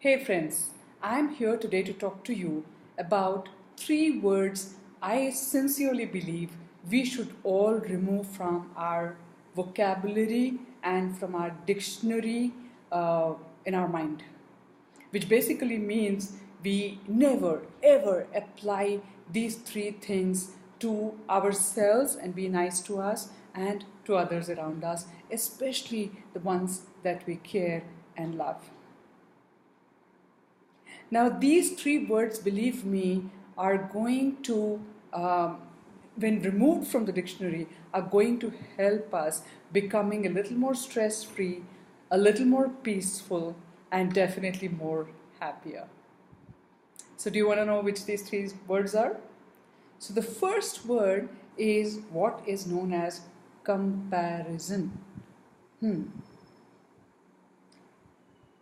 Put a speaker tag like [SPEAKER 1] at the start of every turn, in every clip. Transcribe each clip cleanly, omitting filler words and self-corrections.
[SPEAKER 1] Hey friends, I'm here today to talk to you about three words I sincerely believe we should all remove from our vocabulary and from our dictionary in our mind, which basically means we never ever apply these three things to ourselves and be nice to us and to others around us, especially the ones that we care and love. Now, these three words, believe me, are going to, when removed from the dictionary, are going to help us becoming a little more stress free, a little more peaceful, and definitely more happier. So, do you want to know which these three words are? So, the first word is what is known as comparison.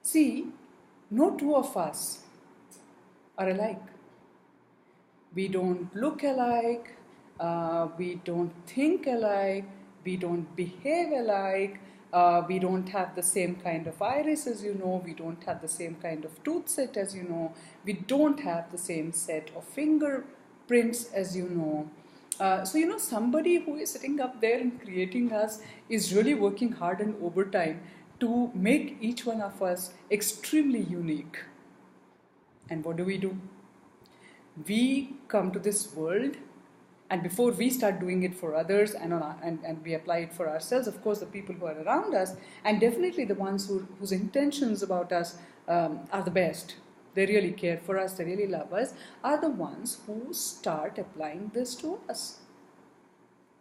[SPEAKER 1] See, no two of us are alike. We don't look alike, we don't think alike, we don't behave alike, we don't have the same kind of iris as you know, we don't have the same kind of tooth set as you know, we don't have the same set of fingerprints as you know. So, somebody who is sitting up there and creating us is really working hard and overtime to make each one of us extremely unique. And what do? We come to this world, and before we start doing it for others and we apply it for ourselves, of course, the people who are around us, and definitely the ones whose intentions about us are the best, they really care for us, they really love us, are the ones who start applying this to us.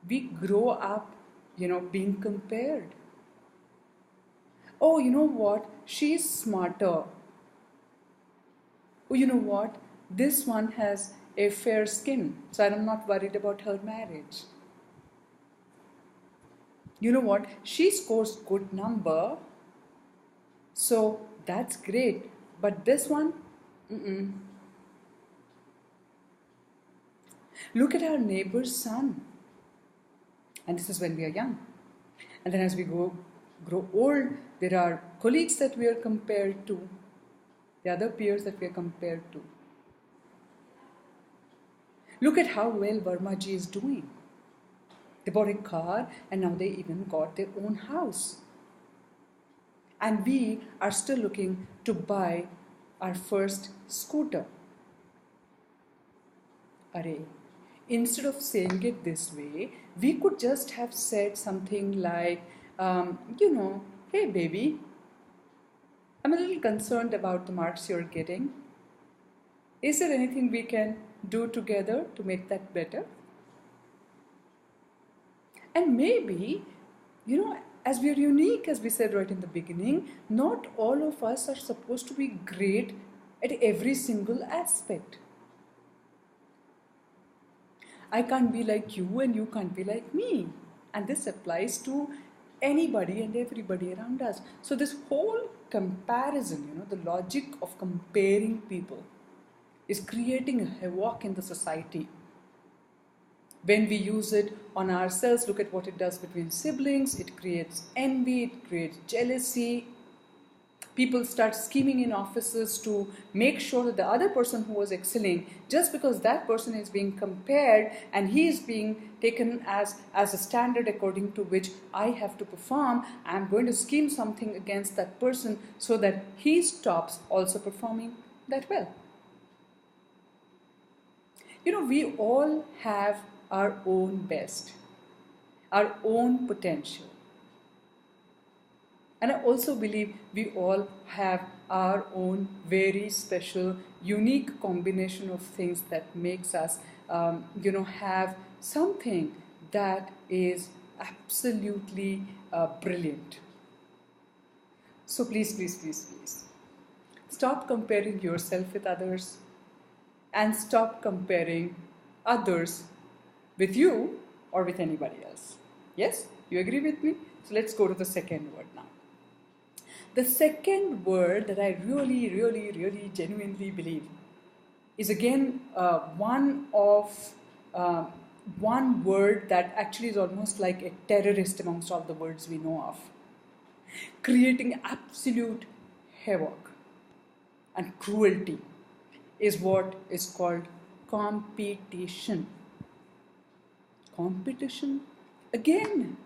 [SPEAKER 1] We grow up, being compared. Oh, you know what? She's smarter. Oh, you know what? This one has a fair skin, so I'm not worried about her marriage. You know what? She scores good number, so that's great. But this one, Look at our neighbor's son. And this is when we are young. And then as we grow old, there are colleagues that we are compared to, the other peers that we are compared to. Look at how well Verma ji is doing. They bought a car and now they even got their own house. And we are still looking to buy our first scooter. Array. Instead of saying it this way, we could just have said something like, hey baby, I'm a little concerned about the marks you're getting. Is there anything we can do together to make that better? And maybe, as we are unique, as we said right in the beginning, not all of us are supposed to be great at every single aspect. I can't be like you and you can't be like me. And this applies to anybody and everybody around us. So this whole comparison, the logic of comparing people is creating a havoc in the society. When we use it on ourselves, look at what it does between siblings. It creates envy, it creates jealousy. People start scheming in offices to make sure that the other person who was excelling, just because that person is being compared and he is being taken as a standard according to which I have to perform, I'm going to scheme something against that person so that he stops also performing that well. We all have our own best, our own potential. And I also believe we all have our own very special, unique combination of things that makes us, have something that is absolutely brilliant. So please, please, please, please, stop comparing yourself with others and stop comparing others with you or with anybody else. Yes? You agree with me? So let's go to the second word now. The second word that I really, really, really genuinely believe is again one word that actually is almost like a terrorist amongst all the words we know of, creating absolute havoc. and cruelty is what is called competition. Competition? Again,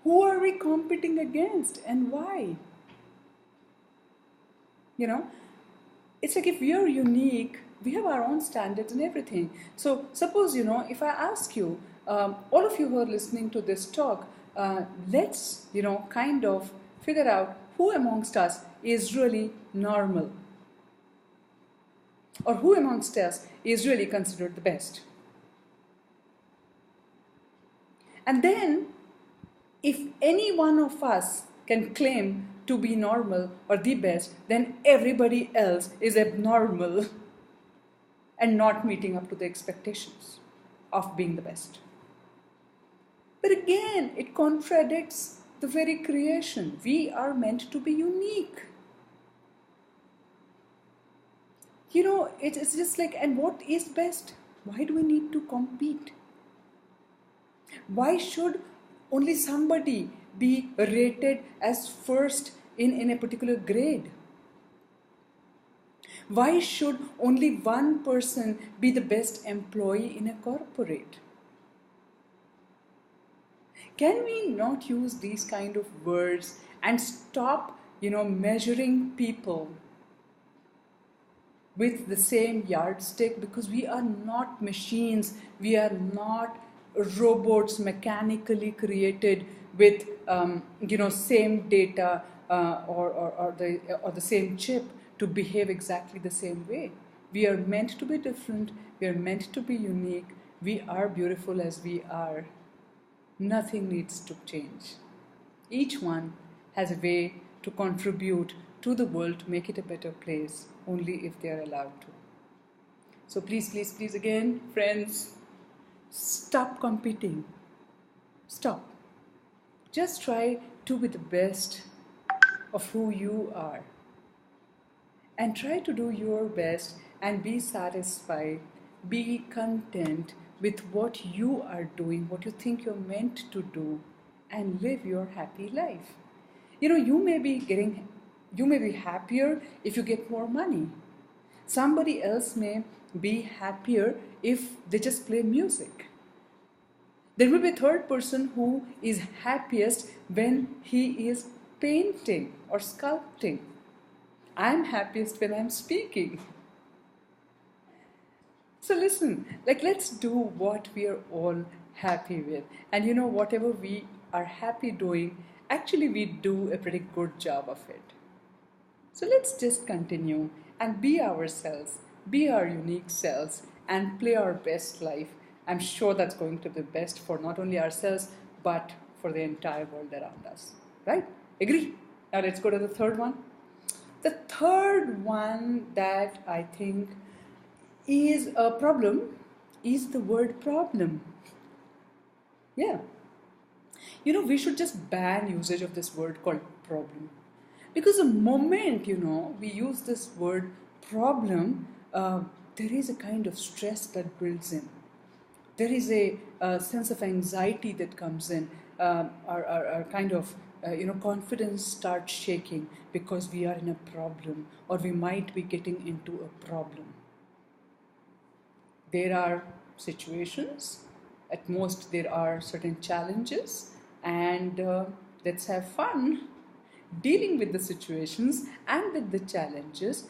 [SPEAKER 1] who are we competing against and why? You know, it's like if we are unique, we have our own standards and everything. So suppose, if I ask you, all of you who are listening to this talk, let's, kind of figure out who amongst us is really normal, or who amongst us is really considered the best. And then, if any one of us can claim to be normal or the best, then everybody else is abnormal and not meeting up to the expectations of being the best. But again, it contradicts the very creation. We are meant to be unique. It's just like, and what is best? Why do we need to compete? Why should only somebody be rated as first in a particular grade? Why should only one person be the best employee in a corporate? Can we not use these kind of words and stop, measuring people with the same yardstick? Because we are not machines, we are not robots mechanically created with same data or the same chip to behave exactly the same way. We are meant to be different, we are meant to be unique, we are beautiful as we are. Nothing needs to change. Each one has a way to contribute to the world to make it a better place, only if they are allowed to. So please, please, please, again, friends, stop competing. Stop. Just try to be the best of who you are. And try to do your best and be satisfied, be content with what you are doing, what you think you're meant to do, and live your happy life. You may be happier if you get more money. Somebody else may be happier if they just play music. There will be a third person who is happiest when he is painting or sculpting. I'm happiest when I'm speaking. So listen, let's do what we are all happy with. And whatever we are happy doing, actually we do a pretty good job of it. So let's just continue and be ourselves, be our unique selves, and play our best life. I'm sure that's going to be best for not only ourselves, but for the entire world around us. Right? Agree? Now let's go to the third one. The third one that I think is a problem is the word problem. Yeah. We should just ban usage of this word called problem. Because the moment, we use this word problem, there is a kind of stress that builds in. There is a sense of anxiety that comes in. Our kind of confidence starts shaking because we are in a problem, or we might be getting into a problem. There are situations, at most there are certain challenges, and let's have fun dealing with the situations and with the challenges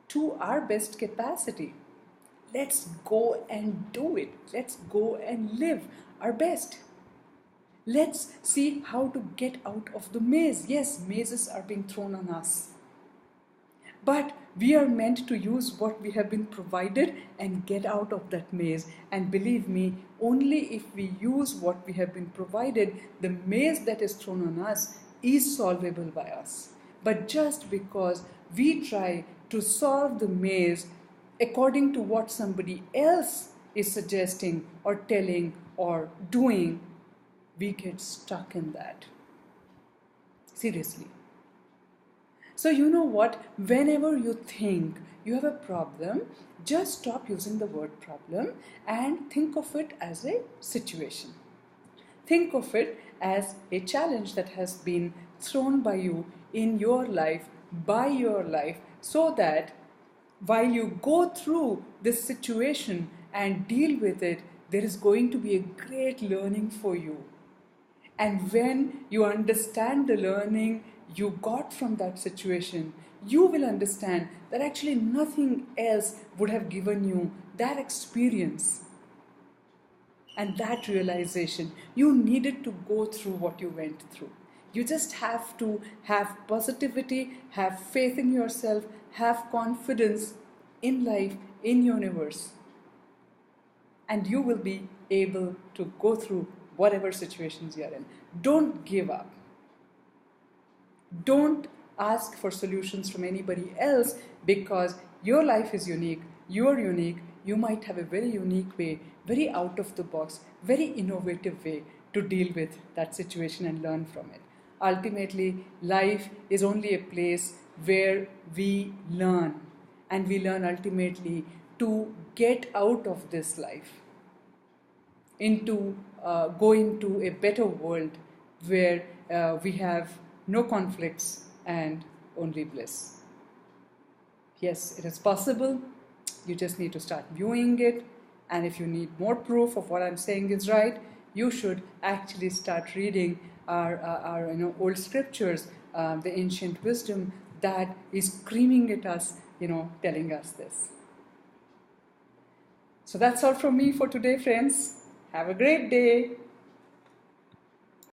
[SPEAKER 1] to our best capacity. Let's go and do it. Let's go and live our best. Let's see how to get out of the maze. Yes, mazes are being thrown on us. But we are meant to use what we have been provided and get out of that maze. And believe me, only if we use what we have been provided, the maze that is thrown on us is solvable by us. But just because we try to solve the maze according to what somebody else is suggesting or telling or doing, we get stuck in that. Seriously. So you know what? Whenever you think you have a problem, just stop using the word problem and think of it as a situation. Think of it as a challenge that has been thrown by you in your life by your life, so that while you go through this situation and deal with it, there is going to be a great learning for you. And when you understand the learning you got from that situation, you will understand that actually nothing else would have given you that experience and that realization. You needed to go through what you went through. You just have to have positivity, have faith in yourself, have confidence in life, in universe, and you will be able to go through whatever situations you're in. Don't give up. Don't ask for solutions from anybody else, because your life is unique. You're unique. You might have a very unique way, very out of the box, very innovative way to deal with that situation and learn from it. Ultimately, life is only a place where we learn, and we learn ultimately to get out of this life into going to a better world where we have no conflicts and only bliss. Yes, it is possible. You just need to start viewing it. And if you need more proof of what I'm saying is right, you should actually start reading our old scriptures, the ancient wisdom that is screaming at us, telling us this. So that's all from me for today, friends. Have a great day.